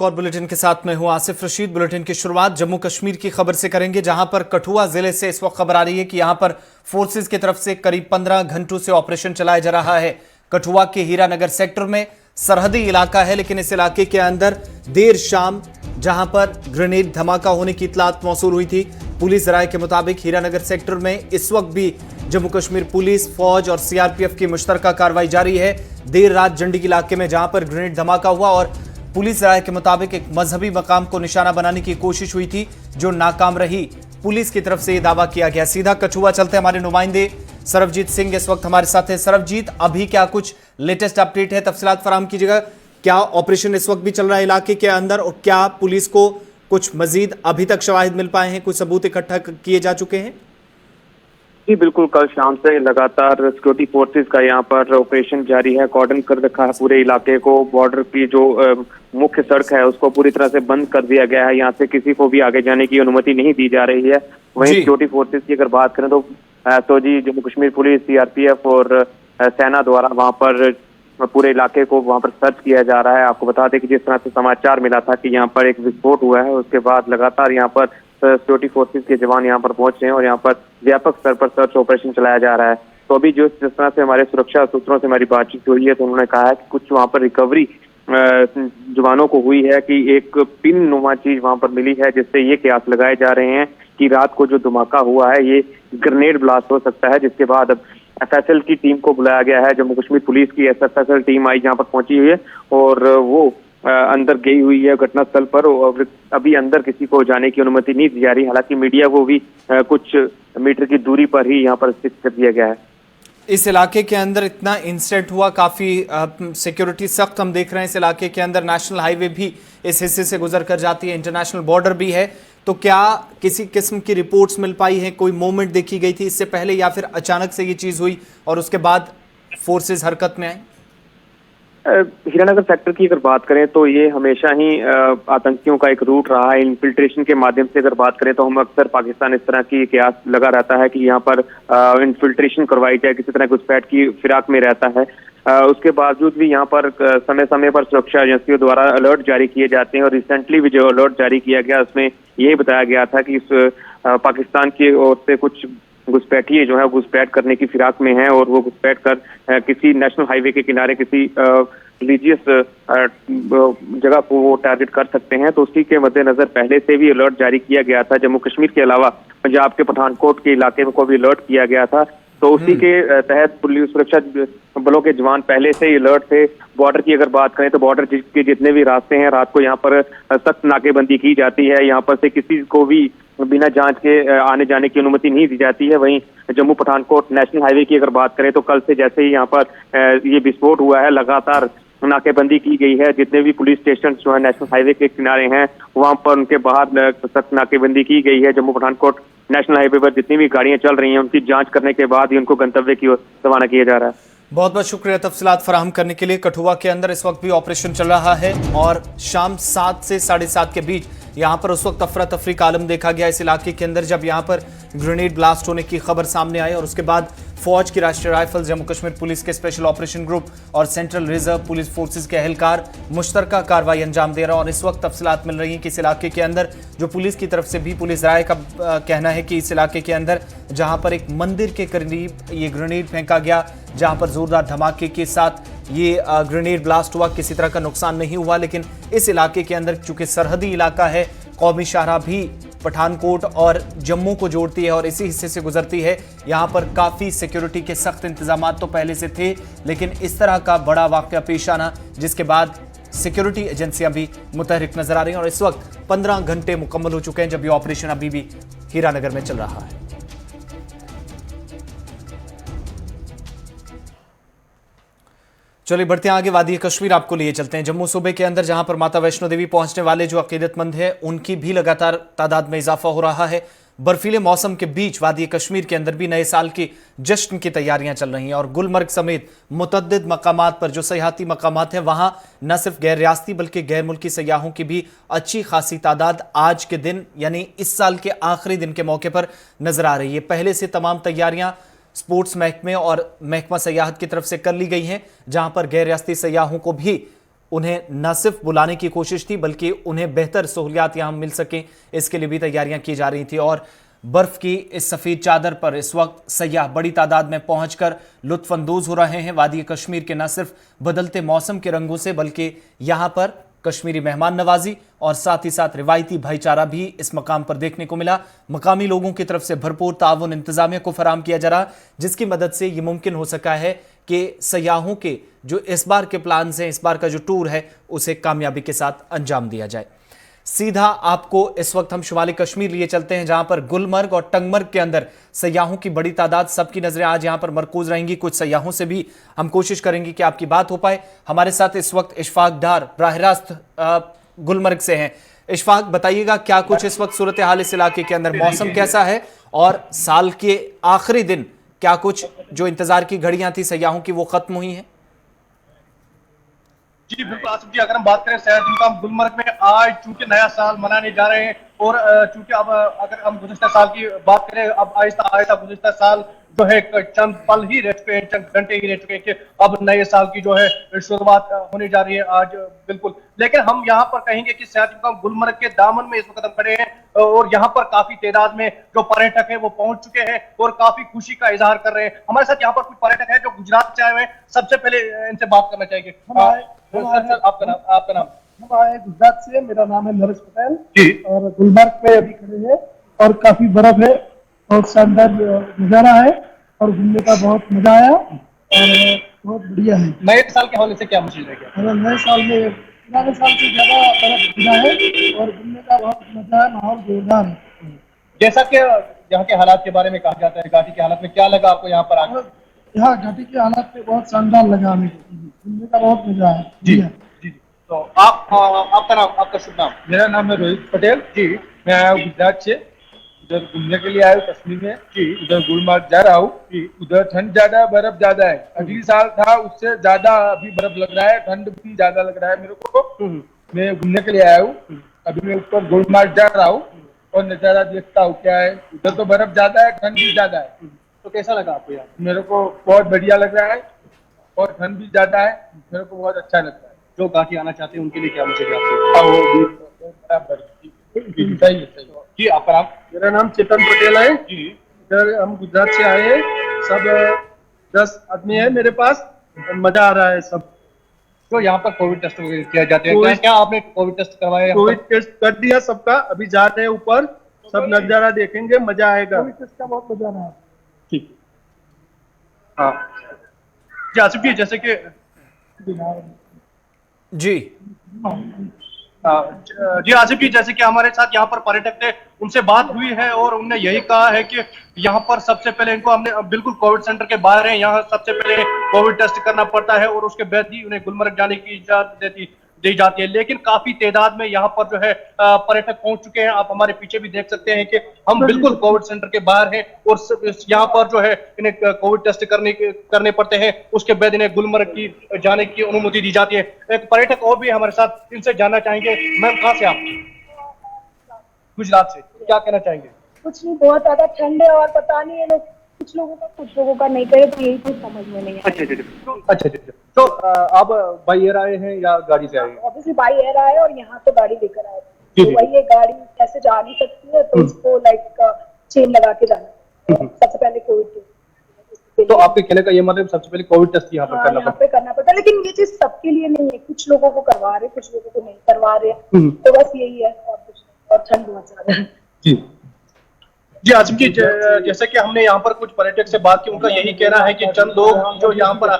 एक और बुलेटिन के साथ मैं हूं आसिफ रशीद। बुलेटिन की शुरुआत जम्मू कश्मीर की खबर से करेंगे, जहां पर कठुआ जिले से इस वक्त खबर आ रही है कि यहां पर फोर्सेस की तरफ से करीब 15 घंटों से ऑपरेशन चलाया जा रहा है। कठुआ के हीरानगर सेक्टर में सरहदी इलाका है, लेकिन इस इलाके के अंदर देर शाम जहां पर ग्रेनेड धमाका होने की इत्तलात मौसूल हुई थी। पुलिस राय के मुताबिक हीरानगर सेक्टर में इस वक्त भी जम्मू कश्मीर पुलिस, फौज और सीआरपीएफ की मुश्तरका कार्रवाई जारी है। देर रात जंडीक इलाके में जहां पर ग्रेनेड धमाका हुआ और पुलिस राय के मुताबिक एक मजहबी मकाम को निशाना बनाने की कोशिश हुई थी, जो नाकाम रही। पुलिस की तरफ से यह दावा किया गया। सीधा कठुआ चलते हमारे नुमाइंदे सरबजीत सिंह इस वक्त हमारे साथ है। सरबजीत, अभी क्या कुछ लेटेस्ट अपडेट है, तफसीलात फराहम कीजिएगा। क्या ऑपरेशन इस वक्त भी चल रहा है इलाके के अंदर, और क्या पुलिस को कुछ मजीद अभी तक शवाहिद मिल पाए हैं, कुछ सबूत इकट्ठा किए जा चुके हैं? जी बिल्कुल, कल शाम से लगातार सिक्योरिटी फोर्सेस का यहाँ पर ऑपरेशन जारी है। कॉर्डन कर रखा है पूरे इलाके को। बॉर्डर की जो मुख्य सड़क है उसको पूरी तरह से बंद कर दिया गया है। यहाँ से किसी को भी आगे जाने की अनुमति नहीं दी जा रही है। वहीं सिक्योरिटी फोर्सेस की अगर बात करें तो जी जम्मू कश्मीर पुलिस, सीआरपीएफ और सेना द्वारा वहाँ पर पूरे इलाके को वहाँ पर सर्च किया जा रहा है। आपको बता दें कि जिस तरह से समाचार मिला था कि यहाँ पर एक विस्फोट हुआ है, उसके बाद लगातार यहाँ पर सिक्योरिटी फोर्सेस के जवान यहाँ पर पहुंच रहे हैं और यहाँ पर व्यापक स्तर पर सर्च ऑपरेशन चलाया जा रहा है। तो अभी जिस तरह से हमारे सुरक्षा सूत्रों से हमारी बातचीत हुई है, तो उन्होंने कहा है कि कुछ वहाँ पर रिकवरी जवानों को हुई है कि एक पिन नुमा चीज वहाँ पर मिली है, जिससे ये कयास लगाए जा रहे हैं कि रात को जो धमाका हुआ है ये ग्रेनेड ब्लास्ट हो सकता है। जिसके बाद अब एफएसएल की टीम को बुलाया गया है। जम्मू कश्मीर पुलिस की एफएसएल टीम आई जहाँ पर पहुंची हुई है और वो अंदर गई हुई है घटनास्थल पर, और अभी अंदर किसी को जाने की अनुमति नहीं दी जा रही। हालांकि मीडिया को भी कुछ मीटर की दूरी पर ही यहाँ पर स्थित कर दिया गया है। इस इलाके के अंदर इतना इंसिडेंट हुआ, काफी सिक्योरिटी सख्त हम देख रहे हैं इस इलाके के अंदर। नेशनल हाईवे भी इस हिस्से से गुजर कर जाती है, इंटरनेशनल बॉर्डर भी है। तो क्या किसी किस्म की रिपोर्ट्स मिल पाई है, कोई मूवमेंट देखी गई थी इससे पहले, या फिर अचानक से ये चीज हुई और उसके बाद फोर्सेस हरकत में आए? हीरानगर सेक्टर की अगर बात करें तो ये हमेशा ही आतंकियों का एक रूट रहा है। इन्फिल्ट्रेशन के माध्यम से अगर बात करें तो हम अक्सर पाकिस्तान इस तरह की कयास लगा रहता है कि यहाँ पर इन्फिल्ट्रेशन करवाई जाए, किसी तरह घुसपैठ की फिराक में रहता है। उसके बावजूद भी यहाँ पर समय समय पर सुरक्षा एजेंसियों द्वारा अलर्ट जारी किए जाते हैं और रिसेंटली भी जो अलर्ट जारी किया गया उसमें यही बताया गया था कि पाकिस्तान की ओर से कुछ घुसपैठिए जो है घुसपैठ करने की फिराक में हैं और वो घुसपैठ कर किसी नेशनल हाईवे के किनारे किसी रिलीजियस जगह को वो टारगेट कर सकते हैं। तो उसी के मद्देनजर पहले से भी अलर्ट जारी किया गया था। जम्मू कश्मीर के अलावा पंजाब के पठानकोट के इलाके को भी अलर्ट किया गया था। तो उसी के तहत पुलिस सुरक्षा बलों के जवान पहले से ही अलर्ट थे। बॉर्डर की अगर बात करें तो बॉर्डर के जितने भी रास्ते हैं रात को यहाँ पर सख्त नाकेबंदी की जाती है। यहाँ पर से किसी को भी बिना जांच के आने जाने की अनुमति नहीं दी जाती है। वहीं जम्मू पठानकोट नेशनल हाईवे की अगर बात करें तो कल से जैसे ही यहाँ पर ये विस्फोट हुआ है, लगातार नाकेबंदी की गई है। जितने भी पुलिस स्टेशन जो है नेशनल हाईवे के किनारे हैं वहां पर उनके बाहर सख्त नाकेबंदी की गई है। जम्मू पठानकोट नेशनल हाईवे पर जितनी भी गाड़ियां चल रही हैं उनकी जांच करने के बाद ही उनको गंतव्य की ओर रवाना किया जा रहा है। बहुत बहुत शुक्रिया तफसीलात फराहम करने के लिए। कठुआ के अंदर इस वक्त भी ऑपरेशन चल रहा है और शाम 7 से 7:30 के बीच यहां पर उस वक्त अफरा तफरी का आलम देखा गया इस इलाके के अंदर, जब यहां पर ग्रेनेड ब्लास्ट होने की खबर सामने आई और उसके बाद फौज की राष्ट्रीय राइफल्स, जम्मू कश्मीर पुलिस के स्पेशल ऑपरेशन ग्रुप और सेंट्रल रिजर्व पुलिस फोर्सेस के एहलकार मुश्तरका कार्रवाई अंजाम दे रहा है। और इस वक्त तफसीलात मिल रही हैं कि इस इलाके के अंदर जो पुलिस की तरफ से भी पुलिस राय का कहना है कि इस इलाके के अंदर जहां पर एक मंदिर के करीब ये ग्रेनेड फेंका गया, जहां पर जोरदार धमाके के साथ ये ग्रेनेड ब्लास्ट हुआ, किसी तरह का नुकसान नहीं हुआ। लेकिन इस इलाके के अंदर चूंकि सरहदी इलाका है, कौमी शाहराह भी पठानकोट और जम्मू को जोड़ती है और इसी हिस्से से गुजरती है, यहां पर काफी सिक्योरिटी के सख्त इंतजाम तो पहले से थे, लेकिन इस तरह का बड़ा वाकया पेश आना जिसके बाद सिक्योरिटी एजेंसियां भी मुतहरिक नजर आ रही हैं। और इस वक्त 15 घंटे मुकम्मल हो चुके हैं जब ये ऑपरेशन अभी भी हीरानगर में चल रहा है। चलिए बढ़ते हैं आगे, वादी कश्मीर आपको लिए चलते हैं। जम्मू सूबे के अंदर जहां पर माता वैष्णो देवी पहुंचने वाले जो अकीदतमंद हैं उनकी भी लगातार तादाद में इजाफा हो रहा है। बर्फीले मौसम के बीच वादी कश्मीर के अंदर भी नए साल की जश्न की तैयारियां चल रही हैं और गुलमर्ग समेत मुतअद्दिद मकामात पर जो सयाहती मकामात हैं वहां न सिर्फ गैर रियासती बल्कि गैर मुल्की सयाहों की भी अच्छी खासी तादाद आज के दिन यानी इस साल के आखिरी दिन के मौके पर नजर आ रही है। पहले से तमाम तैयारियां स्पोर्ट्स महकमे और महकमा सयाहत की तरफ से कर ली गई हैं, जहां पर गैर रियासती सयाहों को भी उन्हें न सिर्फ बुलाने की कोशिश थी बल्कि उन्हें बेहतर सहूलियात यहां मिल सकें, इसके लिए भी तैयारियां की जा रही थी। और बर्फ की इस सफेद चादर पर इस वक्त सयाह बड़ी तादाद में पहुंचकर लुत्फ अंदोज हो रहे हैं। वादी कश्मीर के न सिर्फ बदलते मौसम के रंगों से बल्कि यहां पर कश्मीरी मेहमान नवाजी और साथ ही साथ रिवायती भाईचारा भी इस मकाम पर देखने को मिला। मकामी लोगों की तरफ से भरपूर ताउन इंतजामिया को फराम किया जा रहा, जिसकी मदद से ये मुमकिन हो सका है कि सयाहों के जो इस बार के प्लान हैं, इस बार का जो टूर है, उसे कामयाबी के साथ अंजाम दिया जाए। सीधा आपको इस वक्त हम शुमाली कश्मीर लिए चलते हैं, जहां पर गुलमर्ग और टंगमर्ग के अंदर सयाहों की बड़ी तादाद, सबकी नजरें आज यहां पर मरकूज रहेंगी। कुछ सयाहों से भी हम कोशिश करेंगे कि आपकी बात हो पाए। हमारे साथ इस वक्त इशफाक डार बराह रास्त गुलमर्ग से हैं। इशफाक, बताइएगा क्या कुछ इस वक्त सूरत हाल इस इलाके के अंदर, मौसम कैसा है और साल के आखिरी दिन क्या कुछ जो इंतजार की घड़ियां थी सयाहों की वो खत्म हुई हैं? जी बिल्कुल आसिफ जी, अगर हम बात करें सयाह मुकाम गुलमर्ग में आज चूंकि नया साल मनाने जा रहे हैं और चूंकि अब अगर हम गुज़िश्ता साल की बात करें, अब आहिस्ता आहिस्ता गुज़िश्ता साल जो है चंद पल ही रह चुके हैं, चंद घंटे ही रह चुके हैं कि अब नए साल की जो है शुरुआत होने जा रही है आज बिल्कुल। लेकिन हम यहाँ पर कहेंगे कि सयाह मुकाम गुलमर्ग के दामन में इस वक्त हम खड़े हैं और यहाँ पर काफी तादाद में जो पर्यटक है वो पहुंच चुके हैं और काफी खुशी का इजहार कर रहे हैं। हमारे साथ यहाँ पर कुछ पर्यटक है जो गुजरात से आए हुए हैं। सबसे पहले इनसे बात करना चाहेंगे। आपका नाम? हम आए गुजरात से, मेरा नाम है नरेश पटेल जी। और गुलमर्ग में अभी खड़े हैं और काफी बर्फ है, बहुत शानदार नजारा है और घूमने का बहुत मजा आया और बहुत बढ़िया है। नए साल के हवाले से क्या मुझे अगर नए साल में पुराने साल से ज्यादा बर्फ गिरा है और घूमने का बहुत मजा है, माहौल जोरदार है। जैसा कि यहाँ के हालात के बारे में कहा जाता है, घाटी के हालात में क्या लगा आपको यहाँ पर आकर? यहाँ घाटी के हालात में बहुत शानदार लगा हमें, घूमने का बहुत मजा है। जी। तो आपका नाम, आपका शुभ नाम? मेरा नाम है रोहित पटेल जी। मैं आया हूँ गुजरात से, उधर घूमने के लिए आया हूँ कश्मीर में जी। उधर गुलमर्ग जा रहा हूँ जी। उधर ठंड ज्यादा है, बर्फ ज्यादा है। अगली साल था उससे ज्यादा अभी बर्फ लग रहा है, ठंड भी ज्यादा लग रहा है मेरे को। मैं घूमने के लिए आया हूँ, अभी मैं ऊपर गुलमर्ग जा रहा हूँ और नजारा देखता हूँ क्या है। उधर तो बर्फ ज्यादा है, ठंड भी ज्यादा है। तो कैसा लगा आपको यहाँ? मेरे को बहुत बढ़िया लग रहा है और ठंड भी ज्यादा है, मेरे को बहुत अच्छा लगता है। जो घाटी आना चाहते हैं उनके लिए क्या मुझे सही। जी, आपका नाम? मेरा नाम चेतन पटेल है जी। इधर हम गुजरात से आए हैं, सब 10 आदमी है मेरे पास, मजा आ रहा है सब। तो यहाँ पर कोविड टेस्ट किया जाते हैं, क्या आपने कोविड टेस्ट करवाया? कोविड टेस्ट कर दिया सबका, अभी जा रहे हैं ऊपर, सब नजारा देखेंगे, मजा आएगा। कोविड टेस्ट का बहुत मजा आ रहा है। ठीक। हाँ जी आसिफ जी, जैसे कि जी जी आसिफ जी, जैसे कि हमारे साथ यहाँ पर पर्यटक थे, उनसे बात हुई है और उन्होंने यही कहा है कि यहाँ पर सबसे पहले इनको हमने बिल्कुल कोविड सेंटर के बाहर है, यहाँ सबसे पहले कोविड टेस्ट करना पड़ता है और उसके बाद ही उन्हें गुलमर्ग जाने की इजाजत दी जाती है। लेकिन काफी तादाद में यहाँ पर जो है पर्यटक पहुंच चुके हैं। आप हमारे पीछे भी देख सकते हैं कि हम बिल्कुल कोविड सेंटर के बाहर हैं और यहाँ पर जो है इन्हें कोविड टेस्ट करने पड़ते हैं, उसके बाद इन्हें गुलमर्ग की जाने की अनुमति दी जाती है। एक पर्यटक और भी हमारे साथ, इनसे जानना चाहेंगे। मैम, कहाँ से आप? गुजरात से। क्या कहना चाहेंगे? कुछ नहीं, बहुत ज्यादा ठंड है और पता नहीं है लोग, कुछ लोगों का नहीं करे तो यही कुछ समझ में नहीं है। अच्छा। तो आप बाई एयर आए हैं या गाड़ी से आए हैं? ऑब्वियसली बाई एयर आए और यहाँ तो गाड़ी लेकर आए, तो वही ये गाड़ी कैसे जा नहीं सकती है, तो इसको लाइक चेन लगा के जाना सबसे पहले कोविड। तो आपके कहने का ये मतलब सबसे पहले कोविड टेस्ट यहाँ पर करना पड़ता है, लेकिन ये चीज सबके लिए नहीं है, कुछ लोगों को करवा रहे, कुछ लोगों को नहीं करवा रहे, तो बस यही है और कुछ नहीं। और ठंड बहुत ज्यादा है। जी आसिफ जी, जैसे कि हमने यहाँ पर कुछ पर्यटक से बात की, उनका यही कहना है कि चंद लोग जो यहाँ पर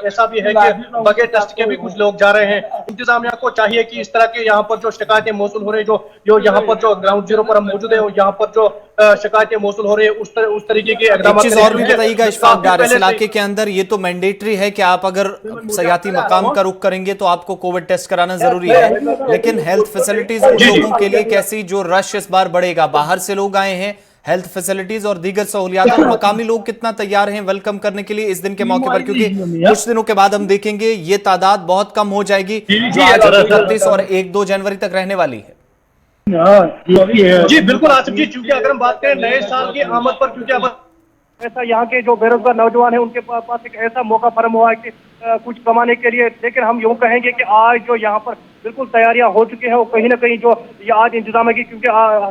ऐसा भी है कि बगैर टेस्ट के भी कुछ लोग जा रहे हैं। इंतजामिया को चाहिए कि इस तरह के यहाँ पर जो शिकायतें मौसूल हो रही है, जो यहाँ पर जो ग्राउंड जीरो पर हम मौजूद है, यहाँ पर जो शिकायतें मौसूल हो रही है, उस तरीके के एक चीज और भी बताइएगा इशफाक डार, इस इलाके के अंदर ये तो मैंडेटरी है कि आप अगर सयाती मकाम का रुख करेंगे तो आपको कोविड टेस्ट कराना जरूरी है, लेकिन हेल्थ फैसिलिटीज उन लोगों के लिए कैसी, जो रश इस बार बढ़ेगा, बाहर से लोग आए हैं, हेल्थ फैसिलिटीज और दीगर सहूलियात, और मकामी लोग कितना तैयार हैं वेलकम करने के लिए इस दिन के मौके पर? क्योंकि कुछ दिनों के बाद हम देखेंगे ये तादाद बहुत कम हो जाएगी जो आज 31 और 1-2 जनवरी तक रहने वाली है। जी बिल्कुल आसिफ जी, क्योंकि अगर हम बात करें नए साल की आमद पर, क्योंकि अब ऐसा यहाँ के जो बेरोजगार नौजवान है उनके पास एक ऐसा मौका फराहम हुआ है कि कुछ कमाने के लिए। लेकिन हम यूँ कहेंगे कि आज जो यहाँ पर बिल्कुल तैयारियां हो चुकी हैं, वो कहीं ना कहीं जो ये आज इंतजाम है कि क्योंकि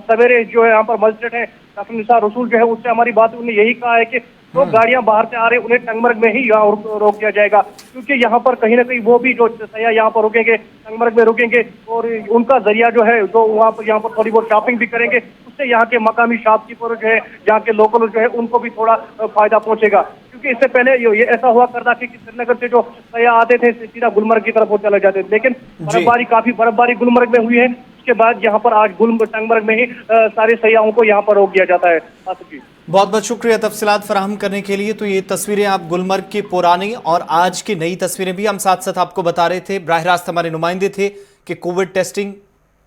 सवेरे जो है यहाँ पर मजिस्ट्रेट है डॉक्टर निसार रसूल जो है उससे हमारी बात, उन्होंने यही कहा है कि जो गाड़ियां बाहर से आ रही उन्हें टंगमर्ग में ही यहाँ रोक दिया जाएगा, क्योंकि यहाँ पर कहीं ना कहीं वो भी जो सयाह यहाँ पर रुकेंगे, टंगमर्ग में रुकेंगे और उनका जरिया जो है जो वहाँ पर यहाँ पर थोड़ी बहुत शॉपिंग भी करेंगे, उससे यहाँ के मकामी शॉपकीपर जो है, यहाँ के लोकल जो है, उनको भी थोड़ा फायदा पहुंचेगा। क्योंकि इससे पहले ये ऐसा हुआ करता कि श्रीनगर से जो सयाह आते थे सीधा गुलमर्ग की तरफ वो चले जाते थे, लेकिन काफी बर्फबारी गुलमर्ग में हुई है, उसके बाद यहाँ पर आज टंगमर्ग में ही सारे सयाहों को यहाँ पर रोक दिया जाता है। बहुत बहुत शुक्रिया तफसीलात फराहम करने के लिए। तो ये तस्वीरें आप गुलमर्ग की पुरानी और आज की नई तस्वीरें भी हम साथ साथ आपको बता रहे थे। बराह रास्त हमारे नुमाइंदे थे कि कोविड टेस्टिंग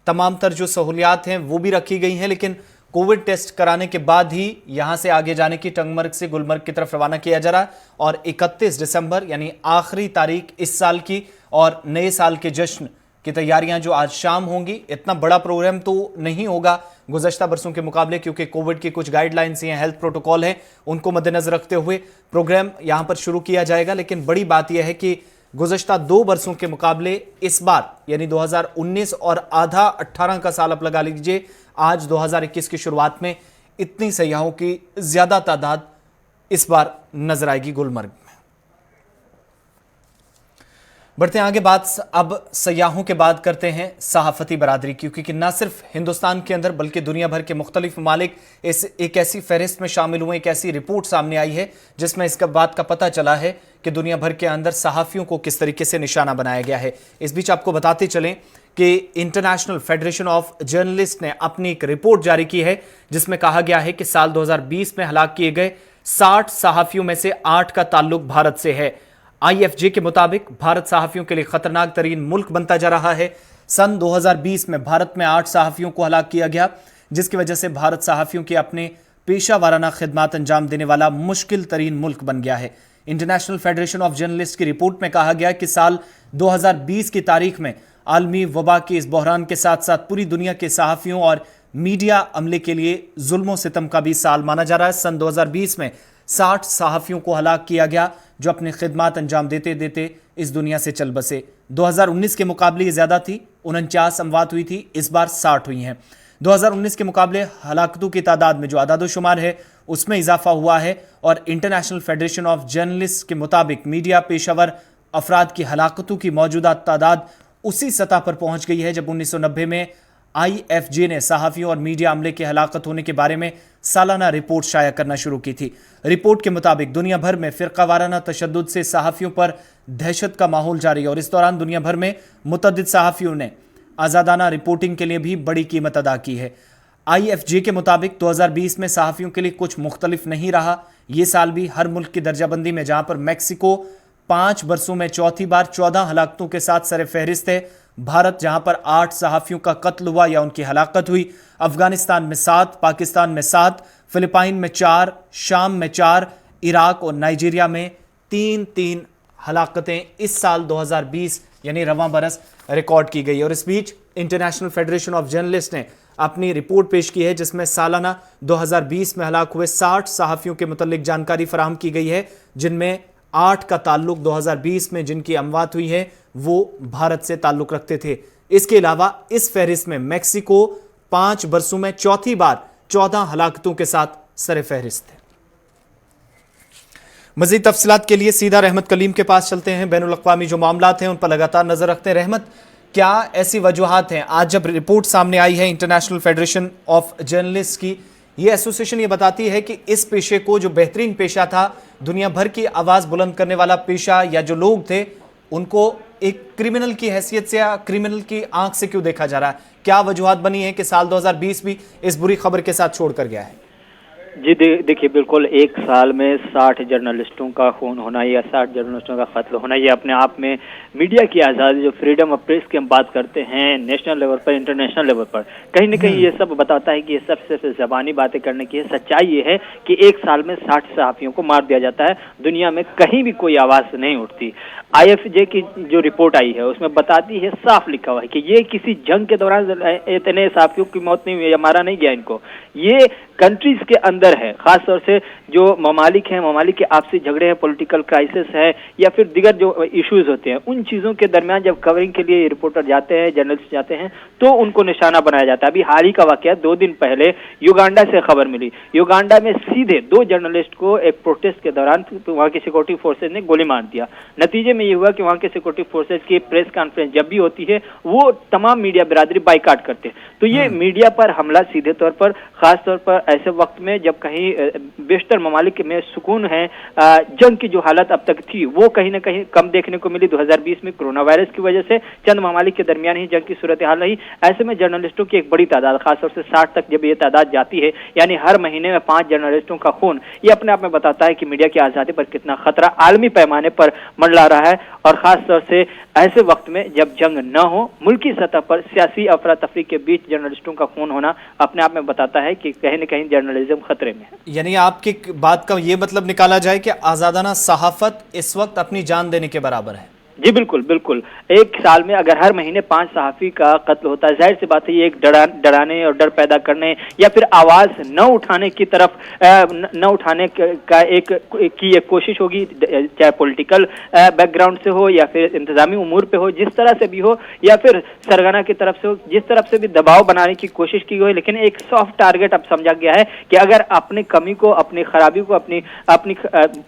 तमाम तर जो सहूलियात हैं वो भी रखी गई हैं, लेकिन कोविड टेस्ट कराने के बाद ही यहां से आगे जाने की टंगमर्ग से गुलमर्ग की तरफ रवाना किया जा रहा है। और 31 दिसंबर यानी आखिरी तारीख इस साल की और नए साल के जश्न की तैयारियां जो आज शाम होंगी। इतना बड़ा प्रोग्राम तो नहीं होगा गुज़श्ता बरसों के मुकाबले, क्योंकि कोविड की कुछ गाइडलाइंस हैं, हेल्थ प्रोटोकॉल हैं, उनको मद्देनजर रखते हुए प्रोग्राम यहां पर शुरू किया जाएगा। लेकिन बड़ी बात यह है कि गुज़श्ता 2 बरसों के मुकाबले इस बार यानी 2019 और आधा 18 का साल आप लगा लीजिए, आज 2021 की शुरुआत में इतनी सयाहों की ज्यादा तादाद इस बार नजर आएगी गुलमर्ग में। बढ़ते हैं आगे, बात अब सयाहों के बाद करते हैं सहाफती बरादरी की, क्योंकि न सिर्फ हिंदुस्तान के अंदर बल्कि दुनिया भर के मुख्तलिफ ममालिक एक ऐसी फहरिस्त में शामिल हुए, एक ऐसी रिपोर्ट सामने आई है जिसमें इसका बात का पता चला है कि दुनिया भर के अंदर सहाफ़ियों को किस तरीके से निशाना बनाया गया है। इस बीच आपको बताते चलें कि इंटरनेशनल फेडरेशन ऑफ जर्नलिस्ट ने अपनी एक रिपोर्ट जारी की है जिसमें कहा गया है कि साल 2020 में हलाक किए गए 60 सहाफ़ियों में से 8 का ताल्लुक भारत से है। IFJ के मुताबिक भारत सहाफ़ियों के लिए खतरनाक तरीन मुल्क बनता जा रहा है। सन 2020 में भारत में 8 सहाफ़ियों को हलाक किया गया, जिसकी वजह से भारत सहाफ़ियों के अपने पेशा वाराना खिदमात अंजाम देने वाला मुश्किल तरीन मुल्क बन गया है। इंटरनेशनल फेडरेशन ऑफ जर्नलिस्ट की रिपोर्ट में कहा गया कि साल 2020 की तारीख में आलमी वबा के इस बहरान के साथ साथ पूरी दुनिया के सहाफ़ियों और मीडिया अमले के लिए जुल्म सितम का भी साल माना जा रहा है। सन 2020 में 60 सहाफ़ियों को हलाक किया गया जो अपनी खिदमात अंजाम देते देते इस दुनिया से चल बसे। 2019 के मुकाबले ये ज़्यादा थी, 49 अमवात हुई थी, इस बार 60 हुई हैं। 2019 के मुकाबले हलाकतों की तादाद में जो आदादोशुमार है उसमें इजाफा हुआ है और इंटरनेशनल फेडरेशन ऑफ जर्नलिस्ट के मुताबिक मीडिया पेशावर अफराद की हलाकतों की मौजूदा तादाद उसी सतह पर पहुंच गई है जब 1990 में IFJ ने सहाफ़ियों और मीडिया अमले के हलाकत होने के बारे में सालाना रिपोर्ट शाया करना शुरू की थी। रिपोर्ट के मुताबिक दुनिया भर में फ़िरका वाराना तशद्दुद से सहाफ़ियों पर दहशत का माहौल जारी है और इस दौरान दुनिया भर में मुतअद्दिद सहाफ़ियों ने आज़ादाना रिपोर्टिंग के लिए भी बड़ी कीमत अदा की है। IFJ के मुताबिक 2020 में सहाफ़ियों के लिए कुछ मुख्तलिफ नहीं रहा। ये साल भी हर मुल्क की दर्जाबंदी में, जहाँ पर मैक्सिको 5 बरसों में चौथी बार 14 हलाकतों के साथ सर फहरिस्त है, भारत जहां पर 8 सहाफ़ियों का कत्ल हुआ या उनकी हलाकत हुई, अफगानिस्तान में 7, पाकिस्तान में 7, फिलिपाइन में 4, शाम में 4, इराक और नाइजीरिया में 3-3 हलाकतें इस साल 2020 यानी रवां बरस रिकॉर्ड की गई। और इस बीच इंटरनेशनल फेडरेशन ऑफ जर्नलिस्ट ने अपनी रिपोर्ट पेश की है जिसमें सालाना 2020 में हलाक हुए 60 सहाफ़ियों के मुतल्लिक जानकारी फराहम की गई है, जिनमें 8 का ताल्लुक 2020 में जिनकी अमवात हुई है वो भारत से ताल्लुक रखते थे। इसके अलावा इस फहरिस्त में मैक्सिको 5 बरसों में चौथी बार 14 हलाकतों के साथ सर फहरिस्त है। मजीद तफसीलात के लिए सीधा रहमत कलीम के पास चलते हैं। बैनुल अक़वामी जो मामलात हैं उन पर लगातार नजर रखते हैं। रहमत, क्या ऐसी वजूहात हैं, आज जब रिपोर्ट सामने आई है इंटरनेशनल फेडरेशन ऑफ जर्नलिस्ट की, ये एसोसिएशन ये बताती है कि इस पेशे को, जो बेहतरीन पेशा था, दुनिया भर की आवाज़ बुलंद करने वाला पेशा या जो लोग थे, उनको एक क्रिमिनल की हैसियत से या क्रिमिनल की आंख से क्यों देखा जा रहा है? क्या वजूहात बनी है कि साल 2020 भी इस बुरी खबर के साथ छोड़कर गया है? जी देखिए, बिल्कुल एक साल में 60 जर्नलिस्टों का खून होना या 60 जर्नलिस्टों का कत्ल होना, ये अपने आप में मीडिया की आज़ादी, जो फ्रीडम ऑफ प्रेस की हम बात करते हैं नेशनल लेवल पर, इंटरनेशनल लेवल पर, कहीं ना कहीं ये सब बताता है कि ये सब सिर्फ ज़बानी बातें करने की है। सच्चाई ये है कि एक साल में 60 सहाफ़ियों को मार दिया जाता है, दुनिया में कहीं भी कोई आवाज़ नहीं उठती। IFJ की जो रिपोर्ट आई है उसमें बताती है, साफ लिखा हुआ है कि ये किसी जंग के दौरान इतने सहाफ़ियों की मौत नहीं हुई या मारा नहीं गया इनको, ये कंट्रीज के अंदर है, खासतौर से जो ममालिक हैं, ममालिक के आपसी झगड़े हैं, पॉलिटिकल क्राइसिस है या फिर दिगर जो इश्यूज होते हैं, उन चीज़ों के दरमियान जब कवरिंग के लिए रिपोर्टर जाते हैं, जर्नलिस्ट जाते हैं, तो उनको निशाना बनाया जाता है। अभी हाल ही का वाकया 2 दिन पहले युगांडा से खबर मिली। युगांडा में सीधे 2 जर्नलिस्ट को एक प्रोटेस्ट के दौरान वहाँ की सिक्योरिटी फोर्सेज ने गोली मार दिया। नतीजे में ये हुआ कि वहाँ के सिक्योरिटी फोर्सेज की प्रेस कॉन्फ्रेंस जब भी होती है वो तमाम मीडिया बिरादरी बाइकाट करते हैं। तो ये मीडिया पर हमला सीधे तौर पर, खास तौर पर ऐसे वक्त में जब कहीं बेशतर ममालिक में सुकून है, जंग की जो हालत अब तक थी वो कहीं ना कहीं कम देखने को मिली 2020 में कोरोना वायरस की वजह से, चंद ममालिक के दरमियान ही जंग की सूरत हाल रही। ऐसे में जर्नलिस्टों की एक बड़ी तादाद, खासतौर से 60 तक जब ये तादाद जाती है, यानी हर महीने में 5 जर्नलिस्टों का खून, ये अपने आप में बताता है कि मीडिया की आज़ादी पर कितना खतरा आलमी पैमाने पर मंडरा रहा है। और खासतौर से ऐसे वक्त में जब जंग न हो, मुल्की सतह पर सियासी अफरा तफरी के बीच जर्नलिस्टों का खून होना अपने आप में बताता है कि कहीं न कहीं जर्नलिज्म खतरे में है। यानी आपकी बात का ये मतलब निकाला जाए कि आजादाना सहाफत इस वक्त अपनी जान देने के बराबर है। जी बिल्कुल बिल्कुल। एक साल में अगर हर महीने 5 सहाफ़ी का कत्ल होता है, जाहिर सी बात है ये एक डराने और डर पैदा करने या फिर आवाज़ न उठाने की तरफ न उठाने का एक कोशिश होगी, चाहे पॉलिटिकल बैकग्राउंड से हो या फिर इंतजामी उमूर पे हो, जिस तरह से भी हो, या फिर सरगना की तरफ से हो, जिस तरफ से भी दबाव बनाने की कोशिश की गई। लेकिन एक सॉफ्ट टारगेट अब समझा गया है कि अगर अपनी कमी को, अपनी खराबी को, अपनी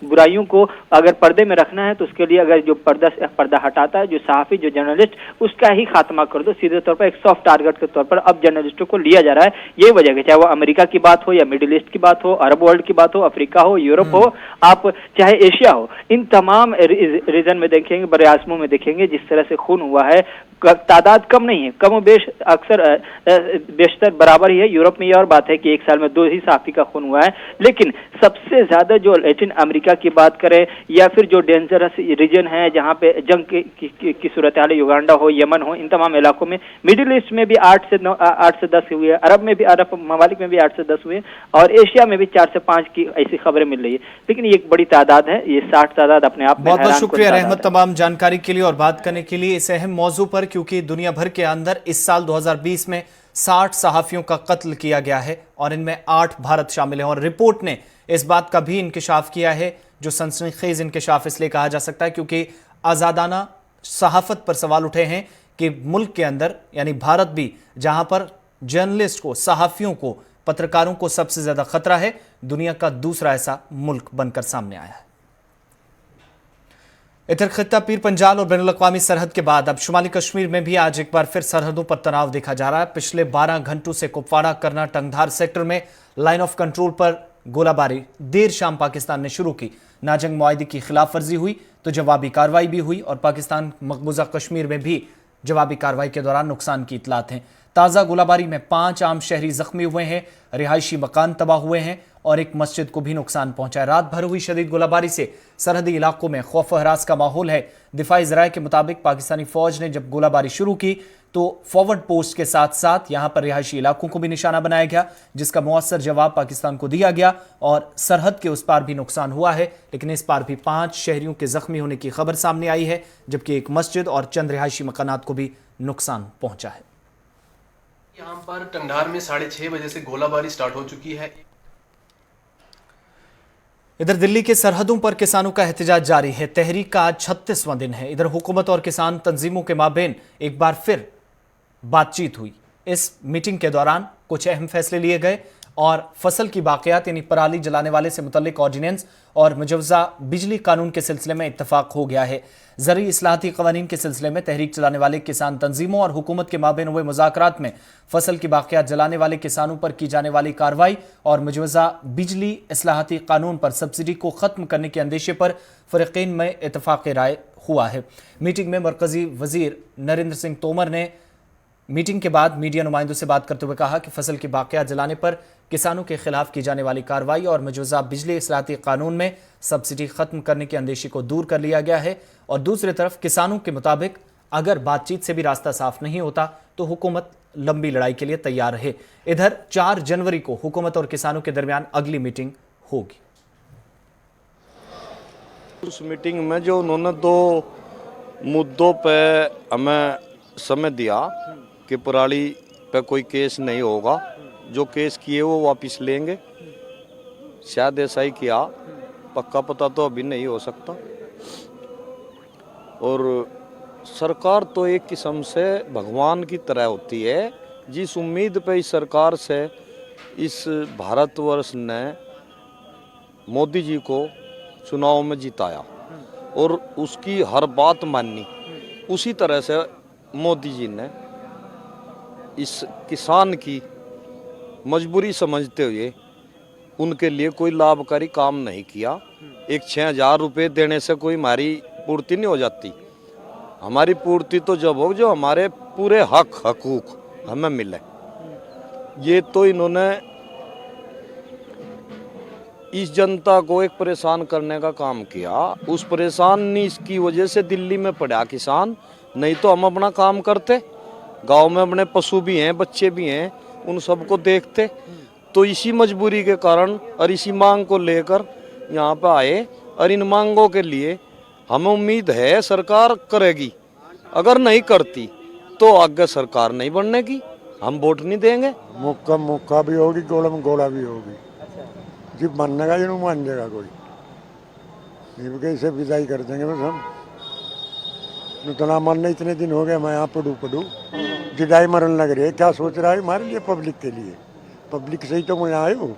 बुराइयों को अगर पर्दे में रखना है तो उसके लिए अगर जो पर्दा हटाता है, जो सहाफ़ी, जो जर्नलिस्ट, उसका ही खात्मा कर दो। सीधे तौर पर एक सॉफ्ट टारगेट के तौर पर अब जर्नलिस्टों को लिया जा रहा है। यही वजह है, चाहे वो अमेरिका की बात हो या मिडिल ईस्ट की बात हो, अरब वर्ल्ड की बात हो, अफ्रीका हो, यूरोप हो, आप चाहे एशिया हो, इन तमाम रीजन में देखेंगे, बड़े आज़मों में देखेंगे जिस तरह से खून हुआ है, तादाद कम नहीं है, कम बेश अक्सर बेशतर बराबर ही है। यूरोप में ये और बात है कि एक साल में 2 ही सहाफ़ी का खून हुआ है, लेकिन सबसे ज्यादा जो लैटिन अमेरिका की बात करें या फिर जो डेंजरस रीजन है जहाँ पे जंग की सूरत हाल, युगांडा हो, यमन हो, इन तमाम इलाकों में, मिडिल ईस्ट में भी 8 से 10 हुए, अरब में भी, अरब ममालिक में भी 8 से 10 हुए, और एशिया में भी 4 से 5 की ऐसी खबरें मिल रही है। लेकिन ये एक बड़ी तादाद है, ये 60 तादाद अपने आप में। बहुत बहुत शुक्रिया रहमत तमाम जानकारी के लिए और बात करने के लिए इस अहम मौजू पर, क्योंकि दुनिया भर के अंदर इस साल 2020 में 60 सहाफियों का कत्ल किया गया है और इनमें 8 भारत शामिल हैं। और रिपोर्ट ने इस बात का भी इंकिशाफ किया है, जो सनसनीखेज इंकिशाफ इसलिए कहा जा सकता है क्योंकि आज़ादाना सहाफत पर सवाल उठे हैं कि मुल्क के अंदर यानी भारत भी, जहां पर जर्नलिस्ट को, सहाफियों को, पत्रकारों को सबसे ज्यादा खतरा है, दुनिया का दूसरा ऐसा मुल्क बनकर सामने आया है। इधर खित्ता पीर पंजाल और बैनुल-अक़वामी सरहद के बाद अब शुमाली कश्मीर में भी आज एक बार फिर सरहदों पर तनाव देखा जा रहा है। पिछले 12 घंटों से कुपवाड़ा, करना, टंगधार सेक्टर में लाइन ऑफ कंट्रोल पर गोलाबारी देर शाम पाकिस्तान ने शुरू की। नाजंग मुआहदे की खिलाफ वर्जी हुई तो जवाबी कार्रवाई भी हुई और पाकिस्तान मकबूजा कश्मीर में भी जवाबी कार्रवाई के दौरान नुकसान की इतलात हैं। ताज़ा गोलाबारी में 5 आम शहरी जख्मी हुए हैं, रिहायशी मकान तबाह हुए हैं और एक मस्जिद को भी नुकसान पहुंचा है। रात भर हुई शदीद गोलाबारी से सरहदी इलाकों में खौफ व हरास का माहौल है। दिफाई ज़राए के मुताबिक पाकिस्तानी फौज ने जब गोलाबारी शुरू की तो फॉरवर्ड पोस्ट के साथ साथ यहां पर रिहायशी इलाकों को भी निशाना बनाया गया, जिसका मुअस्सर जवाब पाकिस्तान को दिया गया और सरहद के उस पार भी नुकसान हुआ है। लेकिन इस पार भी 5 शहरियों के जख्मी होने की खबर सामने आई है, जबकि एक मस्जिद और चंद रिहायशी मकानात को भी नुकसान पहुंचा है। यहाँ पर टंगधार में 6:30 बजे से गोलाबारी स्टार्ट हो चुकी है। इधर दिल्ली के सरहदों पर किसानों का एहतजाज जारी है। तहरीक का आज 36वां दिन है। इधर हुकूमत और किसान तंजीमों के माबेन एक बार फिर बातचीत हुई। इस मीटिंग के दौरान कुछ अहम फैसले लिए गए और फसल की बाक़ियात यानी पराली जलाने वाले से मुतल्लिक ऑर्डिनेंस और मुजवज़ा बिजली कानून के सिलसिले में इत्तफाक हो गया है। ज़रूरी इस्लाहती क़वानीन के सिलसिले में तहरीक चलाने वाले किसान तंजीमों और हुकूमत के माबेन हुए मुज़ाकरात में फसल की बाक़ियात जलाने वाले किसानों पर की जाने वाली कार्रवाई और मुजवज़ा बिजली इस्लाहती कानून पर सब्सिडी को ख़त्म करने के अंदेशे पर फ़रीक़ैन में इत्तफाक़ राय हुआ है। मीटिंग में मरकज़ी वज़ीर नरेंद्र सिंह तोमर ने मीटिंग के बाद मीडिया नुमाइंदों से बात करते हुए कहा कि फसल की बाक़ियात जलाने पर किसानों के खिलाफ की जाने वाली कार्रवाई और मुजवज़ा बिजली इस्लाहती कानून में सब्सिडी खत्म करने के अंदेशे को दूर कर लिया गया है। और दूसरी तरफ किसानों के मुताबिक अगर बातचीत से भी रास्ता साफ नहीं होता तो हुकूमत लंबी लड़ाई के लिए तैयार है। इधर 4 जनवरी को हुकूमत और किसानों के दरमियान अगली मीटिंग होगी। उस मीटिंग में जो उन्होंने 2 मुद्दों पे हमें समय दिया कि पराली पे कोई केस नहीं होगा, जो केस किए वो वापस लेंगे। शायद ऐसा ही किया, पक्का पता तो अभी नहीं हो सकता। और सरकार तो एक किस्म से भगवान की तरह होती है। जिस उम्मीद पे इस सरकार से इस भारतवर्ष ने मोदी जी को चुनाव में जिताया और उसकी हर बात मानी, उसी तरह से मोदी जी ने इस किसान की मजबूरी समझते हुए उनके लिए कोई लाभकारी काम नहीं किया। एक 6,000 रुपये देने से कोई हमारी पूर्ति नहीं हो जाती। हमारी पूर्ति तो जब हो जो हमारे पूरे हकूक हमें मिले। ये तो इन्होंने इस जनता को एक परेशान करने का काम किया। उस परेशानी की वजह से दिल्ली में पड़ा किसान, नहीं तो हम अपना काम करते। गांव में अपने पशु भी हैं, बच्चे भी हैं, उन सबको देखते। तो इसी मजबूरी के कारण और इसी मांग को लेकर यहाँ पे आए और इन मांगों के लिए हमें उम्मीद है सरकार करेगी। अगर नहीं करती तो आगे सरकार नहीं बनने की, हम वोट नहीं देंगे। मुक्का भी होगी, गोला में गोला भी होगी। जी मानने का जिन्हों मान जाएगा कोई नहीं, कैसे विदाई कर देंगे बस हम। इतना मानने इतने दिन हो गए मैं यहाँ पढ़ू जिदाई मरन लग रही है। क्या सोच रहा है हमारे लिए, पब्लिक के लिए? पब्लिक से ही तो मैं आया हूँ।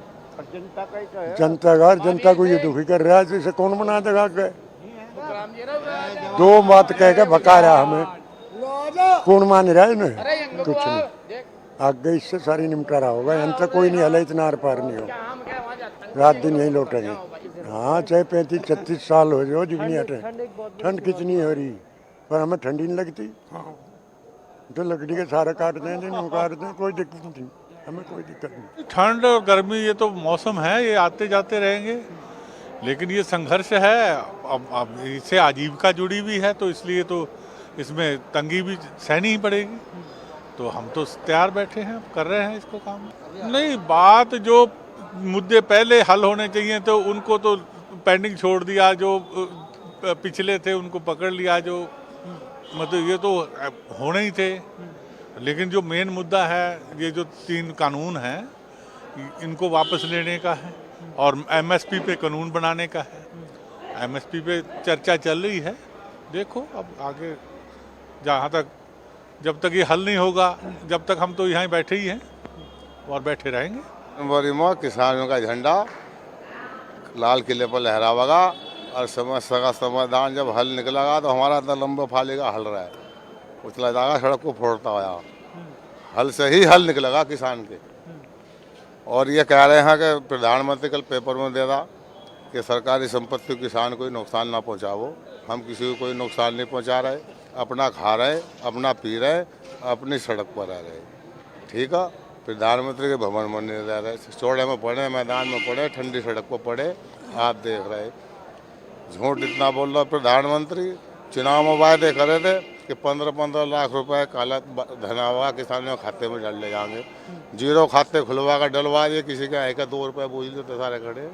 जनता को ये दुखी कर रहा है, जैसे कौन बना देगा? दो बात कह के भका रहा हमें, कौन मान रहा है इन्हें? कुछ नहीं। आगे इससे सारी निमटारा होगा। यहाँ तक कोई नहीं हले, इतना आर पार नहीं हो। रात दिन यही लौटेंगे। हाँ, चाहे 35-36 साल हो जाओ, जितनी हटे। ठंड कितनी हो रही, पर हमें ठंडी नहीं लगती। तो लकड़ी के सारे काट दें, दिन काट दें, कोई दिक्कत नहीं, हमें कोई दिक्कत नहीं। ठंड और गर्मी ये तो मौसम है, ये आते जाते रहेंगे। लेकिन ये संघर्ष है, अब इससे आजीविका जुड़ी हुई है, तो इसलिए तो इसमें तंगी भी सहनी ही पड़ेगी। तो हम तो तैयार बैठे हैं, कर रहे हैं इसको काम। नहीं, बात जो मुद्दे पहले हल होने चाहिए तो उनको तो पेंडिंग छोड़ दिया, जो पिछले थे उनको पकड़ लिया, जो मतलब ये तो होने ही थे। लेकिन जो मेन मुद्दा है, ये जो 3 कानून हैं, इनको वापस लेने का है और एमएसपी पे कानून बनाने का है। एमएसपी पे चर्चा चल रही है, देखो अब आगे जहाँ तक, जब तक ये हल नहीं होगा, जब तक हम तो यहाँ बैठे ही हैं और बैठे रहेंगे। किसानों का झंडा लाल किले पर लहरावेगा और समस्या का समाधान जब हल निकलेगा तो हमारा इतना लंबा फालेगा हल रहा है, उछला जाएगा सड़क को फोड़ता हुआ। हल से ही हल निकलेगा किसान के। और ये कह रहे हैं कि प्रधानमंत्री कल पेपर में दे रहा कि सरकारी संपत्ति किसान को नुकसान ना पहुंचाओ। हम किसी को कोई नुकसान नहीं पहुंचा रहे, अपना खा रहे, अपना पी रहे, अपनी सड़क पर रह रहे। ठीक है, प्रधानमंत्री के भवन में नहीं रह रहे, चौड़े में पड़े, मैदान में पड़े, ठंडी सड़क पर पड़े, आप देख रहे। झूठ इतना बोल रहा प्रधानमंत्री। चुनाव में वायदे करे थे कि 15-15 लाख रुपए काला धन आवा किसानों के खाते में डाल ले जाएंगे। जीरो खाते खुलवा कर डलवा दिए, किसी के आएगा 2 रुपये बिजली तो सारे खड़े।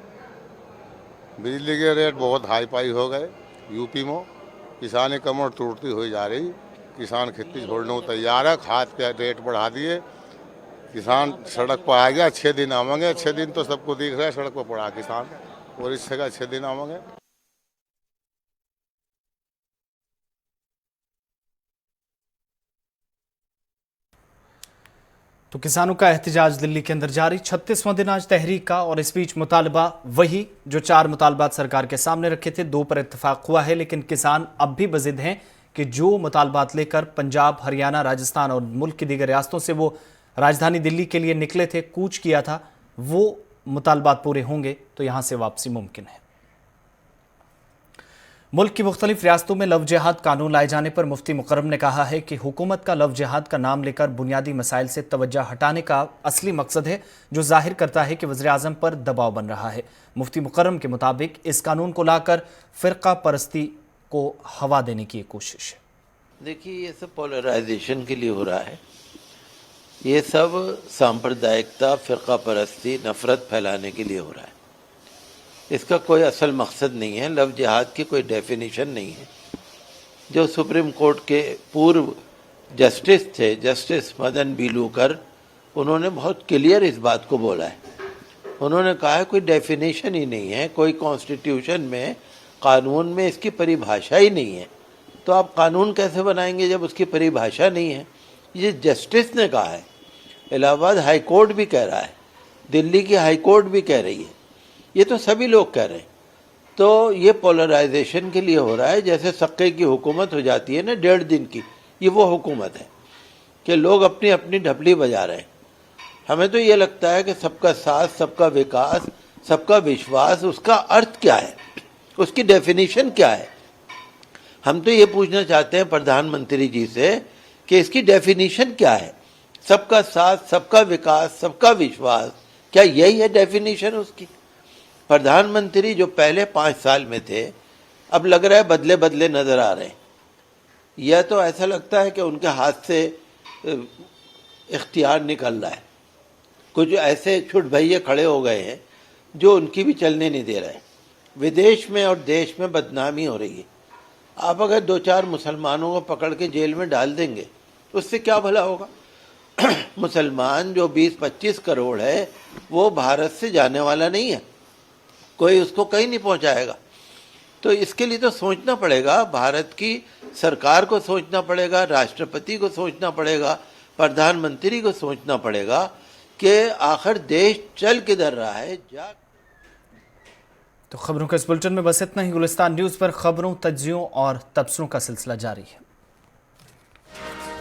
बिजली के रेट बहुत हाई फाई हो गए यूपी में। किसानी कमर टूटती हुई जा रही। किसान खेती छोड़ने को तैयार है, खाद के रेट बढ़ा दिए। किसान सड़क पर आ गया, 6 दिन आवेंगे। 6 दिन तो सबको दिख रहा है सड़क पर पड़ा किसान, और इससे का 6 दिन आवेंगे। तो किसानों का एहतजाज दिल्ली के अंदर जारी, 36वां दिन आज तहरीक का। और इस बीच मुतालबा वही जो 4 मुतालबात सरकार के सामने रखे थे, 2 पर इत्तेफाक हुआ है। लेकिन किसान अब भी बजिद हैं कि जो मुतालबात लेकर पंजाब, हरियाणा, राजस्थान और मुल्क की दीगर रियासतों से वो राजधानी दिल्ली के लिए निकले थे, कूच किया था, वो मुतालबात पूरे होंगे तो यहां से वापसी मुमकिन है। मुल्क की मुख्तलिफ रियासतों में लव जिहाद कानून लाए जाने पर मुफ्ती मुकर्रम ने कहा है कि हुकूमत का लव जिहाद का नाम लेकर बुनियादी मसाइल से तवज्जो हटाने का असली मकसद है, जो जाहिर करता है कि वज़ीर-ए-आज़म पर दबाव बन रहा है। मुफ्ती मुकर्रम के मुताबिक इस कानून को लाकर फ़िरका परस्ती को हवा देने की कोशिश है। देखिए, ये सब पोलराइजेशन के लिए हो रहा है। ये सब सांप्रदायिकता, फ़िरका परस्ती, नफ़रत फैलाने के लिए हो रहा है। इसका कोई असल मकसद नहीं है। लव जिहाद की कोई डेफिनेशन नहीं है। जो सुप्रीम कोर्ट के पूर्व जस्टिस थे, जस्टिस मदन बीलूकर, उन्होंने बहुत क्लियर इस बात को बोला है। उन्होंने कहा है कोई डेफिनेशन ही नहीं है, कोई कॉन्स्टिट्यूशन में, कानून में इसकी परिभाषा ही नहीं है, तो आप कानून कैसे बनाएंगे जब उसकी परिभाषा नहीं है। ये जस्टिस ने कहा है, इलाहाबाद हाई कोर्ट भी कह रहा है, दिल्ली की हाई कोर्ट भी कह रही है, ये तो सभी लोग कह रहे हैं। तो ये पोलराइजेशन के लिए हो रहा है, जैसे सक्के की हुकूमत हो जाती है ना 1.5 दिन की, ये वो हुकूमत है कि लोग अपनी अपनी ढपली बजा रहे हैं। हमें तो ये लगता है कि सबका साथ, सबका विकास, सबका विश्वास, उसका अर्थ क्या है, उसकी डेफिनेशन क्या है। हम तो ये पूछना चाहते हैं प्रधानमंत्री जी से कि इसकी डेफिनेशन क्या है। सबका साथ, सबका विकास, सबका विश्वास, क्या यही है डेफिनेशन उसकी। प्रधानमंत्री जो पहले 5 साल में थे, अब लग रहा है बदले बदले नजर आ रहे हैं। यह तो ऐसा लगता है कि उनके हाथ से इख्तियार निकल रहा है। कुछ ऐसे छुट भैये खड़े हो गए हैं जो उनकी भी चलने नहीं दे रहे। विदेश में और देश में बदनामी हो रही है। आप अगर 2-4 मुसलमानों को पकड़ के जेल में डाल देंगे उससे क्या भला होगा। मुसलमान जो 20-25 करोड़ है वो भारत से जाने वाला नहीं है, कोई उसको कहीं नहीं पहुंचाएगा। तो इसके लिए तो सोचना पड़ेगा, भारत की सरकार को सोचना पड़ेगा, राष्ट्रपति को सोचना पड़ेगा, प्रधानमंत्री को सोचना पड़ेगा कि आखिर देश चल किधर रहा है। तो खबरों के इस बुलेटिन में बस इतना ही। गुलिस्तान न्यूज़ पर खबरों, तज्जियों और तबसरों का सिलसिला जारी है।